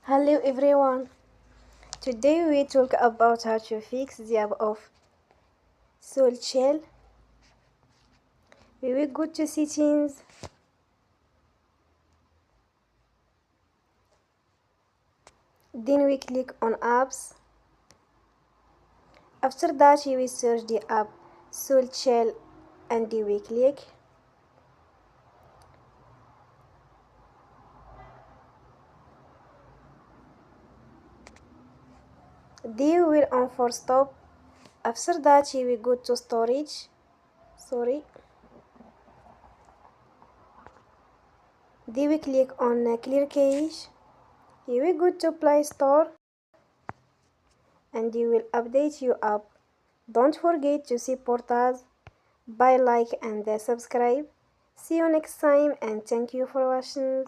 Hello everyone. Today we talk about how to fix the app of SoulChill. We will go to settings, then we click on apps. After that we will search the app SoulChill and we click. Then we will on for stop. After that we will go to storage. Then we click on clear cache. Here we go to Play Store and you will update your app. Don't forget to support us by like and subscribe. See you next time and thank you for watching.